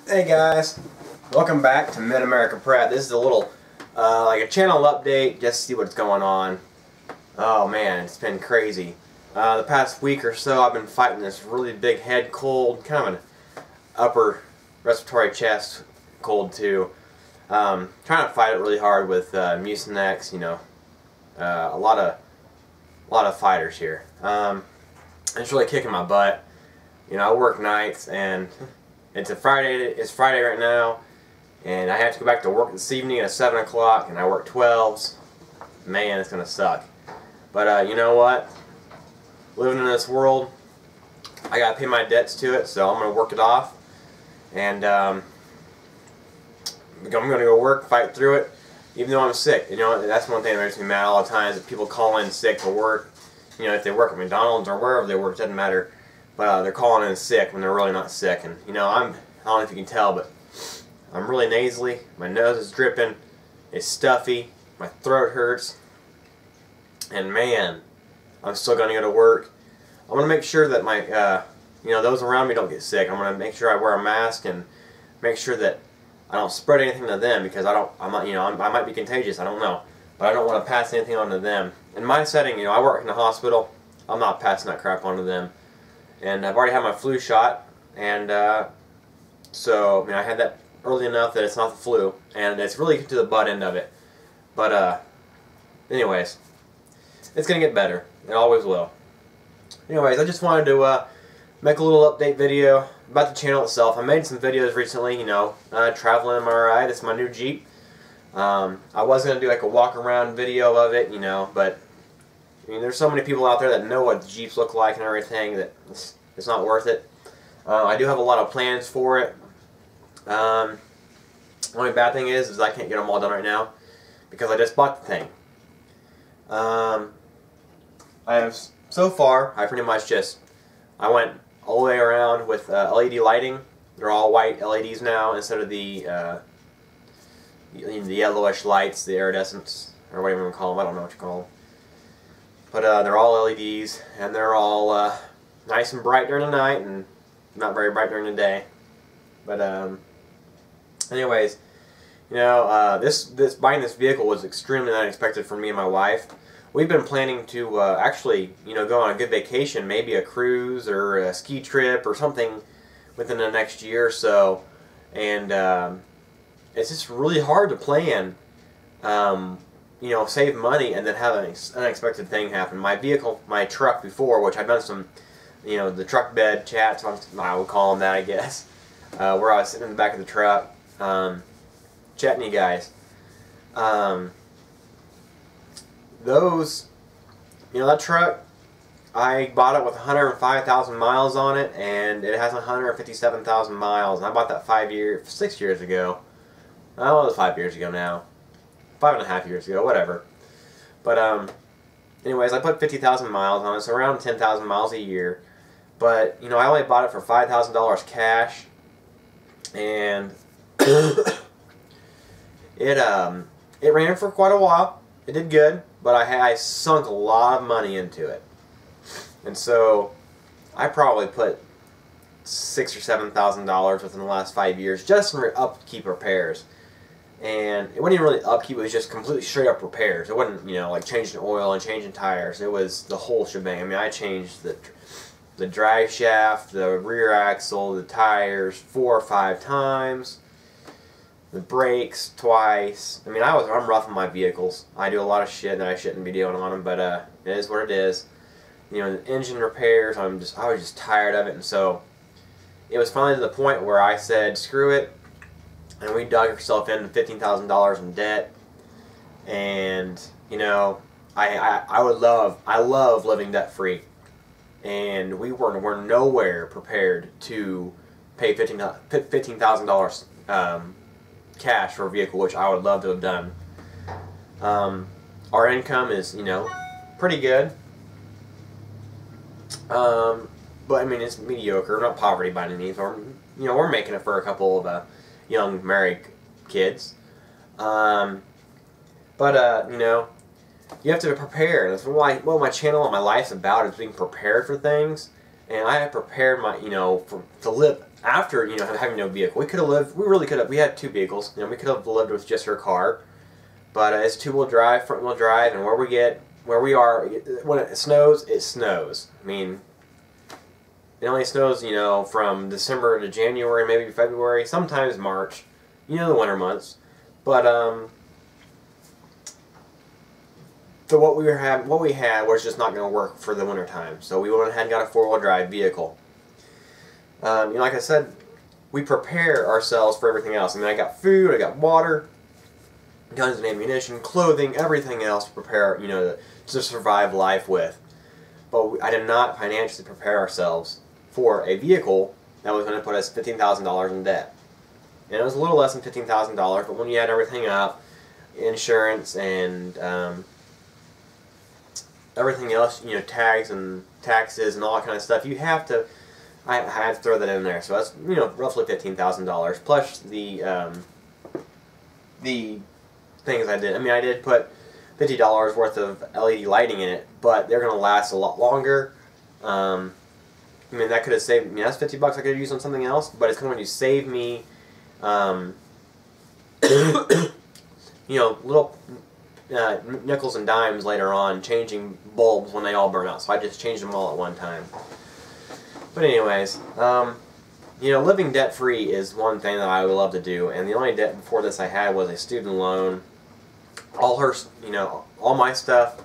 Hey guys, welcome back to Mid-America Prep. This is a little, like a channel update, just to see what's going on. Oh man, it's been crazy. The past week or so I've been fighting this really big head cold, kind of an upper respiratory chest cold too. Trying to fight it really hard with Mucinex, you know, a lot of fighters here. It's really kicking my butt. You know, I work nights and it's Friday right now, and I have to go back to work this evening at 7 o'clock, and I work 12s. Man, it's going to suck. But you know what? Living in this world, I got to pay my debts to it, so I'm going to work it off. And I'm going to go work, fight through it, even though I'm sick. You know, that's one thing that makes me mad all the time, is that people call in sick to work. You know, if they work at McDonald's or wherever they work, it doesn't matter. But they're calling in sick when they're really not sick. And, you know, I don't know if you can tell, but I'm really nasally. My nose is dripping. It's stuffy. My throat hurts. And, man, I'm still going to go to work. I'm going to make sure that my, you know, those around me don't get sick. I'm going to make sure I wear a mask and make sure that I don't spread anything to them, because I'm not, you know, I might be contagious. I don't know. But I don't want to pass anything on to them. In my setting, you know, I work in a hospital. I'm not passing that crap on to them. And I've already had my flu shot, and so I mean, I had that early enough that it's not the flu, and it's really to the butt end of it. But anyways, it's gonna get better. It always will. Anyways, I just wanted to make a little update video about the channel itself. I made some videos recently, you know, traveling MRI. This is my new Jeep. I was gonna do like a walk around video of it, you know, but I mean, there's so many people out there that know what Jeeps look like and everything that it's not worth it. I do have a lot of plans for it. The only bad thing is I can't get them all done right now because I just bought the thing. I have, so far, I pretty much I went all the way around with LED lighting. They're all white LEDs now instead of the yellowish lights, the iridescents, or whatever you want to call them. I don't know what you call them. But they're all LEDs, and they're all nice and bright during the night, and not very bright during the day. But anyways, you know, buying this vehicle was extremely unexpected for me and my wife. We've been planning to actually, you know, go on a good vacation, maybe a cruise or a ski trip or something within the next year or so. And it's just really hard to plan. You know, save money and then have an unexpected thing happen. My vehicle, my truck before, which I've done some, you know, the truck bed chats, I would call them that, I guess, where I was sitting in the back of the truck, chatting to you guys. Those, you know, that truck, I bought it with 105,000 miles on it, and it has 157,000 miles. And I bought that 6 years ago. Oh, it was 5 years ago now. 5.5 years ago, whatever. But anyways, I put 50,000 miles on it, so around 10,000 miles a year. But you know, I only bought it for $5,000 cash, and it ran for quite a while. It did good, but I sunk a lot of money into it, and so I probably put $6,000 or $7,000 within the last 5 years just in upkeep repairs. And it wasn't even really upkeep, it was just completely straight up repairs. It wasn't, you know, like changing oil and changing tires. It was the whole shebang. I mean, I changed the drive shaft, the rear axle, the tires 4 or 5 times, the brakes twice. I mean, I'm rough on my vehicles. I do a lot of shit that I shouldn't be doing on them, but it is what it is. You know, the engine repairs, I was just tired of it, and so it was finally to the point where I said, screw it. And we dug ourselves into $15,000 in debt, and you know, I love living debt free, and we're nowhere prepared to pay $15,000 cash for a vehicle, which I would love to have done. Our income is, you know, pretty good, but I mean, it's mediocre, not poverty by any means. Or, you know, we're making it for a couple of young married kids, but you know, you have to prepare. That's what my channel and my life's about, is being prepared for things. And I have prepared my, you know, to live after, you know, having no vehicle. We could have lived, we really could have, we had 2 vehicles, you know, we could have lived with just her car, but it's 2-wheel drive, front-wheel drive, and where we are, when it snows, it snows. I mean, it only snows, you know, from December to January, maybe February, sometimes March, you know, the winter months, but, so what we had was just not going to work for the winter time, so we went ahead and got a 4-wheel drive vehicle. You know, like I said, we prepare ourselves for everything else. I mean, I got food, I got water, guns and ammunition, clothing, everything else to prepare, you know, to survive life with. But I did not financially prepare ourselves for a vehicle that was going to put us $15,000 in debt. And it was a little less than $15,000, but when you add everything up, insurance and everything else, you know, tags and taxes and all that kind of stuff, you have to, I had to throw that in there. So that's, you know, roughly $15,000 plus the things I did. I mean, I did put $50 worth of LED lighting in it, but they're going to last a lot longer. I mean, that could have saved me. That's $50 I could have used on something else, but it's going to save me, you know, little nickels and dimes later on, changing bulbs when they all burn out. So I just changed them all at one time. But anyways, you know, living debt-free is one thing that I would love to do, and the only debt before this I had was a student loan. All her, you know, all my stuff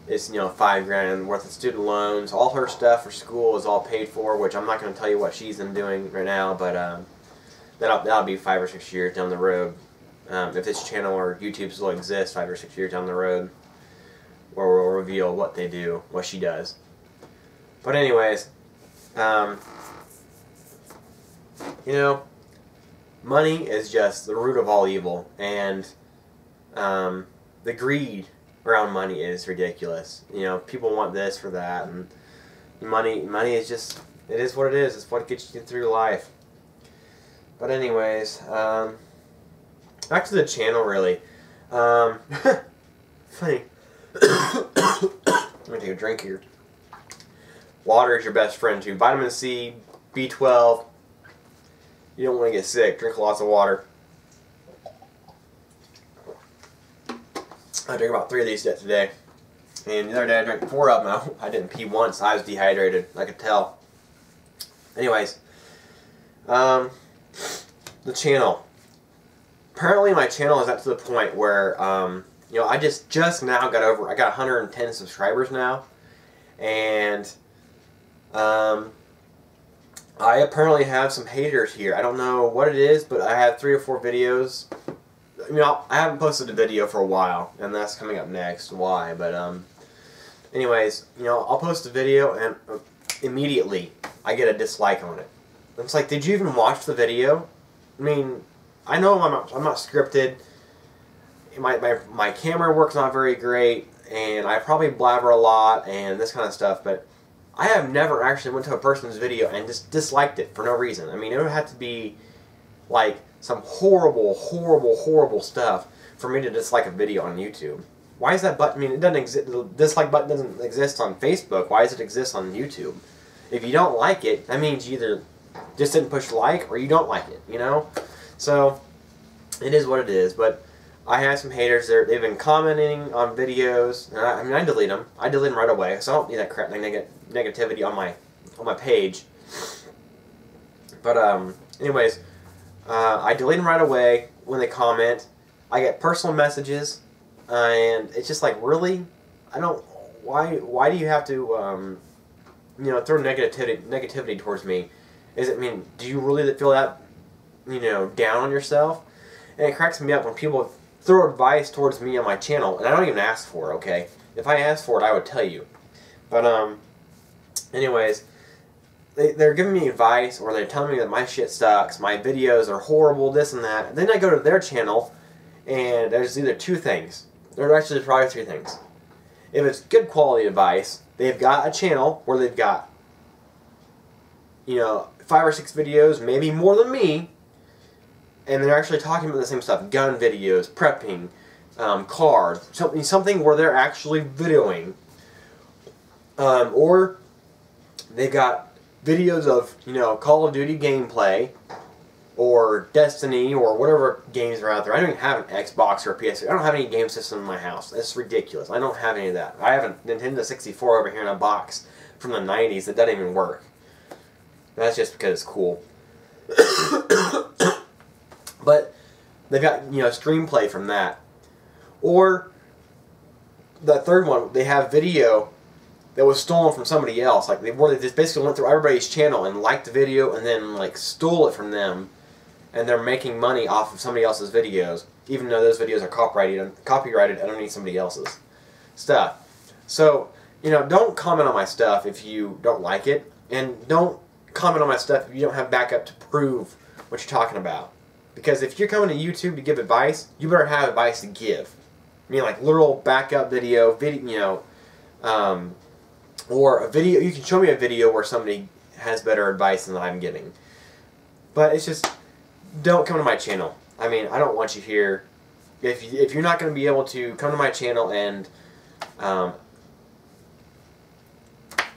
is, you know, $5 grand worth of student loans. All her stuff for school is all paid for, which I'm not going to tell you what she's been doing right now, but that'll be 5 or 6 years down the road. If this channel or YouTube still exists 5 or 6 years down the road, where we'll reveal what they do, what she does. But anyways, you know, money is just the root of all evil, and the greed around money is ridiculous. You know, people want this for that, and money is just, it is what it is. It's what gets you through life. But anyways, back to the channel, really. Funny. Let me take a drink here. Water is your best friend too. Vitamin C, B12. You don't want to get sick. Drink lots of water. I drank about 3 of these today. And the other day I drank 4 of them. I didn't pee once. I was dehydrated. I could tell. Anyways. The channel. Apparently my channel is up to the point where, you know, I just now got over, I got 110 subscribers now. And I apparently have some haters here. I don't know what it is, but I have 3 or 4 videos. I mean, I haven't posted a video for a while, and that's coming up next. Why? But anyways, you know, I'll post a video, and immediately I get a dislike on it. It's like, did you even watch the video? I mean, I know I'm not scripted. My camera work's not very great, and I probably blabber a lot and this kind of stuff, but I have never actually went to a person's video and just disliked it for no reason. I mean, it would have to be like some horrible, horrible, horrible stuff for me to dislike a video on YouTube. Why is that button? I mean, it doesn't exist. The dislike button doesn't exist on Facebook. Why does it exist on YouTube? If you don't like it, that means you either just didn't push like or you don't like it. You know, so it is what it is. But I have some haters there. They've been commenting on videos. And I mean, I delete them. I delete them right away. So I don't need that crap, like negativity on my page. But anyways, I delete them right away when they comment. I get personal messages, and it's just like, really, I don't. Why do you have to you know, throw negativity towards me? Is it, I mean, do you really feel that, you know, down on yourself? And it cracks me up when people throw advice towards me on my channel, and I don't even ask for it, okay? If I asked for it, I would tell you. But, anyways, they're giving me advice, or they're telling me that my shit sucks, my videos are horrible, this and that. And then I go to their channel, and there's either 2 things. There's actually probably 3 things. If it's good quality advice, they've got a channel where they've got, you know, 5 or 6 videos, maybe more than me, and they're actually talking about the same stuff. Gun videos, prepping, cars, something where they're actually videoing. Or they've got videos of, you know, Call of Duty gameplay, or Destiny, or whatever games are out there. I don't even have an Xbox or a PS3. I don't have any game system in my house. That's ridiculous. I don't have any of that. I have a Nintendo 64 over here in a box from the 90s that doesn't even work. That's just because it's cool. But they've got, you know, stream play from that. Or the third one, they have video that was stolen from somebody else. Like they just basically went through everybody's channel and liked the video and then like stole it from them, and they're making money off of somebody else's videos, even though those videos are copyrighted underneath somebody else's stuff. So, you know, don't comment on my stuff if you don't like it, and don't comment on my stuff if you don't have backup to prove what you're talking about. Because if you're coming to YouTube to give advice, you better have advice to give. I mean, like literal backup video, you know, or a video. You can show me a video where somebody has better advice than I'm giving. But it's just, don't come to my channel. I mean, I don't want you here. If you're not going to be able to come to my channel and,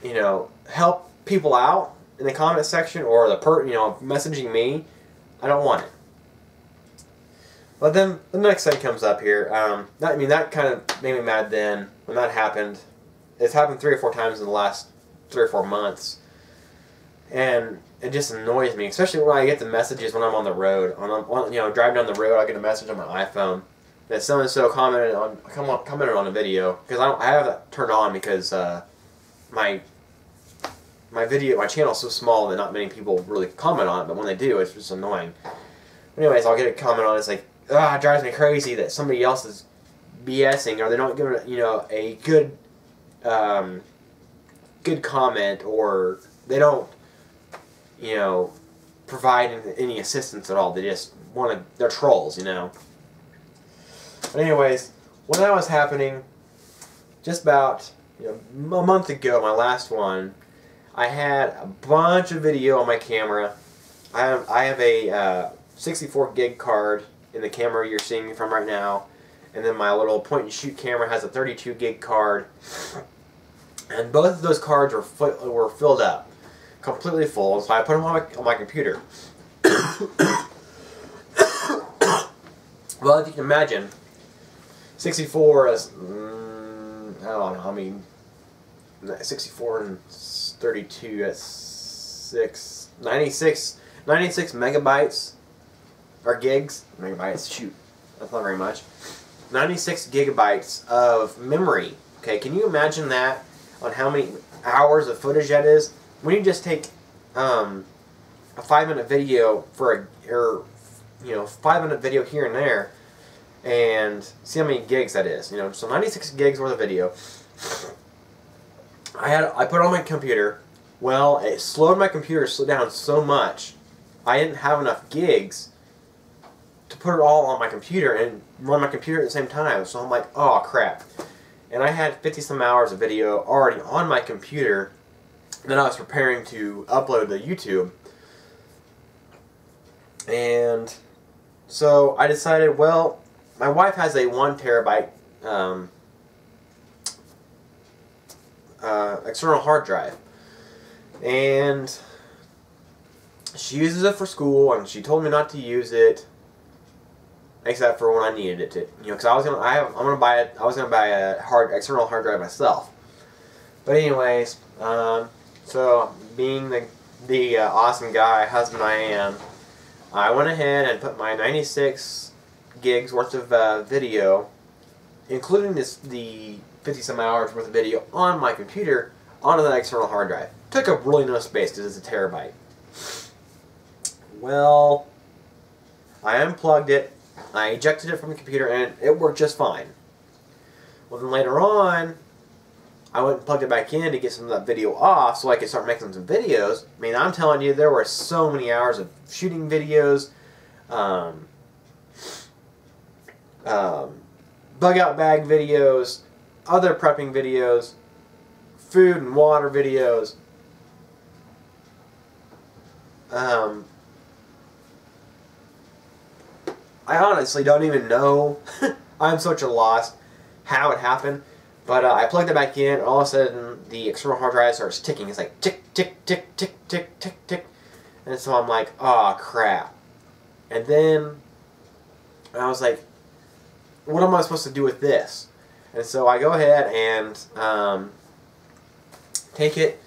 you know, help people out in the comment section, or you know, messaging me, I don't want it. But then the next thing comes up here. I mean, that kind of made me mad then when that happened. It's happened 3 or 4 times in the last 3 or 4 months, and it just annoys me, especially when I get the messages when I'm on the road. You know, driving down the road, I get a message on my iPhone that so and so commented on a video, because I have that turned on because my channel is so small that not many people really comment on it, but when they do, it's just annoying. Anyways, I'll get a comment on it. It's like, it drives me crazy that somebody else is BSing, or they don't give it, you know, a good good comment, or they don't, you know, provide any assistance at all. They just they're trolls, you know. But anyways, when that was happening, just about, you know, a month ago, my last one, I had a bunch of video on my camera. I have a 64 gig card in the camera you're seeing me from right now, and then my little point and shoot camera has a 32 gig card, and both of those cards were filled up, completely full. So I put them on my computer. Well, if you can imagine, 64 is I don't know. I mean, 64 and 32, that's 96 megabytes, or gigs, megabytes, shoot, that's not very much. 96 gigabytes of memory. Okay, can you imagine that on how many hours of footage that is? When you just take a 5-minute video or you know, 5-minute video here and there, and see how many gigs that is. You know, so 96 gigs worth of video. I put it on my computer. Well, it slowed my computer down so much, I didn't have enough gigs to put it all on my computer and run my computer at the same time. So I'm like, oh crap. And I had 50-some hours of video already on my computer that I was preparing to upload to YouTube. And so I decided, well, my wife has a 1 terabyte external hard drive, and she uses it for school, and she told me not to use it except for when I needed it to, you know, because I was gonna buy a external hard drive myself. But anyways, so being the awesome husband I am, I went ahead and put my 96 gigs worth of video, including the 50-some hours worth of video on my computer, onto that external hard drive. Took up really no space because it's a terabyte. Well, I unplugged it, I ejected it from the computer, and it worked just fine. Well, then later on, I went and plugged it back in to get some of that video off so I could start making some videos. I mean, I'm telling you, there were so many hours of shooting videos, bug out bag videos, other prepping videos, food and water videos. I honestly don't even know. I'm such a loss how it happened. But I plugged it back in, and all of a sudden the external hard drive starts ticking. It's like tick, tick, tick, tick, tick, tick, tick. And so I'm like, oh crap. And then I was like, what am I supposed to do with this? And so I go ahead and take it,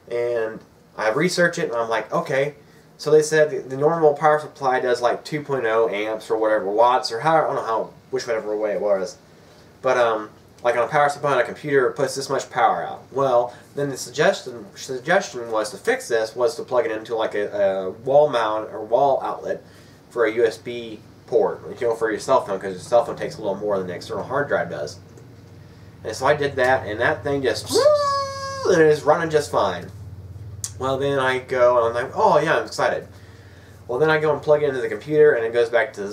and I research it, and I'm like, okay. So they said the normal power supply does like 2.0 amps or whatever watts, or how, I don't know whichever way it was. But like on a power supply on a computer, it puts this much power out. Well, then the suggestion was to fix this was to plug it into like a wall mount or wall outlet for a USB port, for your cell phone, because your cell phone takes a little more than the external hard drive does. And so I did that, and that thing just and it is running just fine. Well, then I go and I'm like, oh yeah, I'm excited. Well, then I go and plug it into the computer, and it goes back to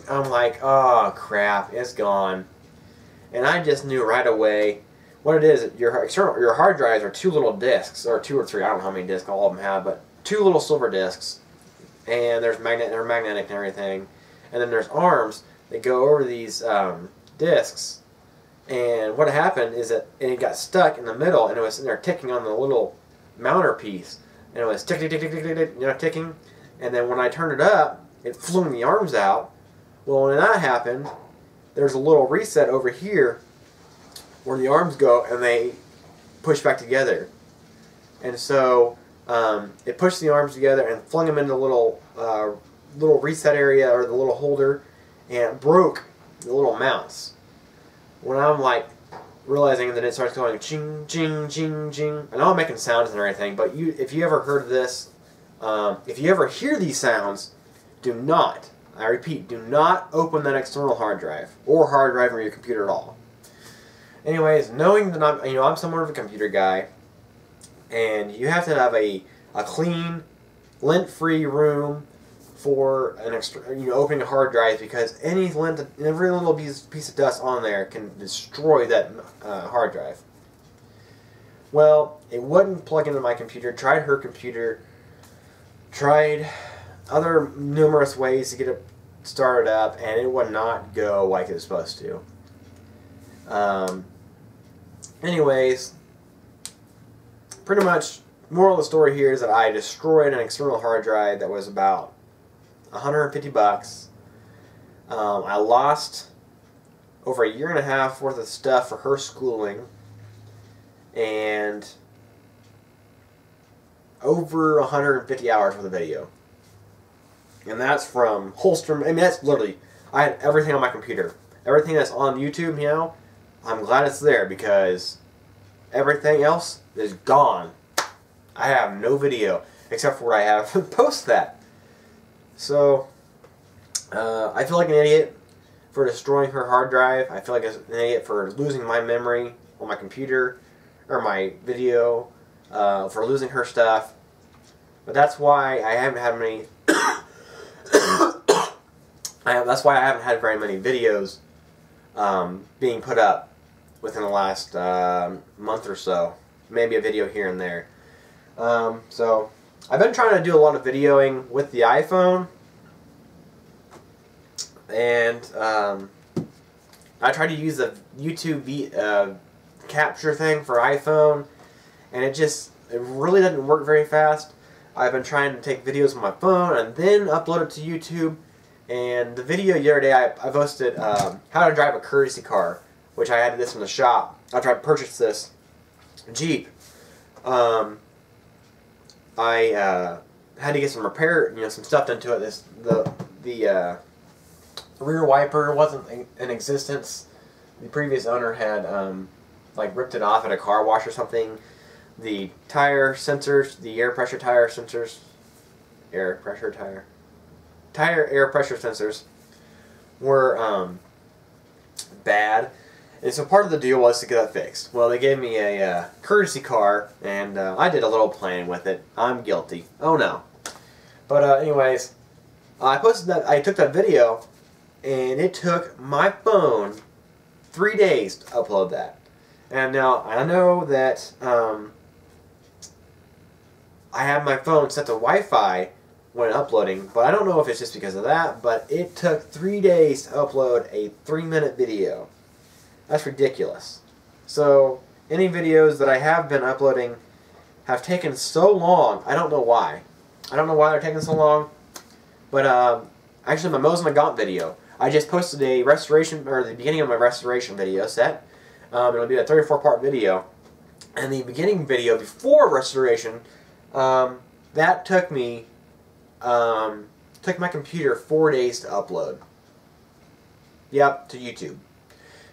I'm like, oh crap, it's gone. And I just knew right away what it is. Your hard drives are 2 little discs, or 2 or 3. I don't know how many discs all of them have, but 2 little silver discs, and they're magnetic and everything. And then there's arms that go over these discs. And what happened is that it got stuck in the middle, and it was sitting there ticking on the little mounter piece. And it was tick, tick, tick, tick, tick, tick, ticking. And then when I turned it up, it flung the arms out. Well, when that happened, there's a little reset over here where the arms go, and they push back together. And so it pushed the arms together and flung them into the little reset area, or the little holder, and it broke the little mounts. When I'm like realizing that it starts going ching, ching, ching, ching. I know I'm making sounds and everything, but if you ever heard this, if you ever hear these sounds, do not, I repeat, do not open that external hard drive or hard drive on your computer at all. Anyways, knowing that I'm somewhat of a computer guy, and you have to have a clean, lint-free room for an opening a hard drive, because every little piece of dust on there can destroy that hard drive. Well, it wouldn't plug into my computer. Tried her computer. Tried other numerous ways to get it started up, and it would not go like it was supposed to. Anyways, pretty much, moral of the story here is that I destroyed an external hard drive that was about $150. I lost over 1.5 years worth of stuff for her schooling, and over 150 hours worth of video. And that's from Holstrom. I mean, that's literally, I had everything on my computer. Everything that's on YouTube now, I'm glad it's there, because everything else is gone. I have no video except for what I have post that. So, I feel like an idiot for destroying her hard drive. I feel like an idiot for losing my memory on my computer, or my video, for losing her stuff. But that's why I haven't had many. That's why I haven't had very many videos being put up within the last month or so. Maybe a video here and there. So I've been trying to do a lot of videoing with the iPhone, and I tried to use the YouTube capture thing for iPhone, and it really doesn't work very fast. I've been trying to take videos on my phone and then upload it to YouTube. And the video the other day, I posted how to drive a courtesy car, which I had this from the shop after I purchased this Jeep. I had to get some repair, some stuff done to it. The rear wiper wasn't in existence. The previous owner had like ripped it off at a car wash or something. The tire sensors, the air pressure sensors were bad, and so part of the deal was to get that fixed. Well, they gave me a courtesy car, and I did a little playing with it. I'm guilty. Oh no. But anyways, I took that video, and it took my phone 3 days to upload that. And now I know that I have my phone set to Wi-Fi when uploading, but I don't know if it's just because of that, but it took 3 days to upload a 3-minute video. That's ridiculous. So any videos that I have been uploading have taken so long. I don't know why. I don't know why they're taking so long. But actually, my Mosin Nagant video, I just posted a restoration, or the beginning of my restoration video set. It'll be a 34-part video. And the beginning video before restoration, that took me, took my computer 4 days to upload. Yep, to YouTube.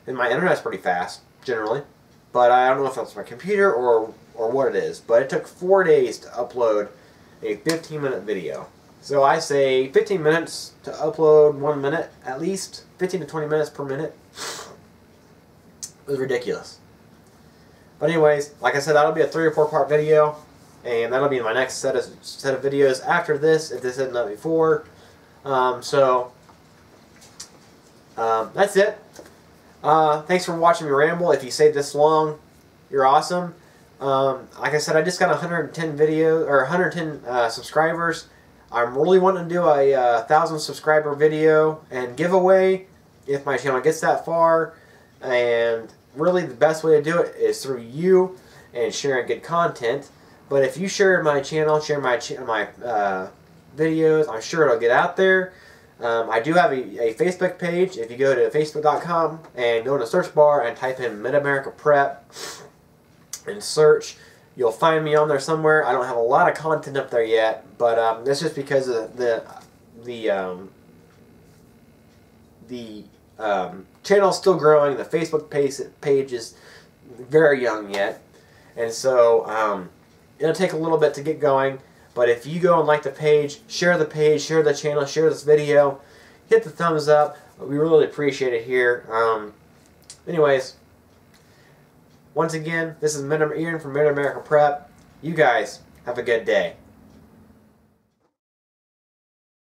And my internet's pretty fast, generally. But I don't know if that's my computer or what it is. But it took 4 days to upload a 15-minute video. So I say 15 minutes to upload 1 minute, at least 15 to 20 minutes per minute. It was ridiculous. But anyways, like I said, that'll be a 3 or 4 part video, and that'll be my next set of videos after this, if this isn't up before. That's it. Thanks for watching me ramble. If you stayed this long, you're awesome. Like I said, I just got 110 videos, or 110 subscribers. I'm really wanting to do a 1,000 subscriber video and giveaway if my channel gets that far. And really, the best way to do it is through you and sharing good content. But if you share my channel, share my videos, I'm sure it'll get out there. I do have a Facebook page. If you go to facebook.com and go in the search bar and type in Mid-America Prep and search, you'll find me on there somewhere. I don't have a lot of content up there yet, but that's just because of the channel's still growing. The Facebook page is very young yet, and so it'll take a little bit to get going. But if you go and like the page, share the channel, share this video, hit the thumbs up. We really appreciate it here. Anyways, once again, this is Ian from Mid-America Prep. You guys have a good day.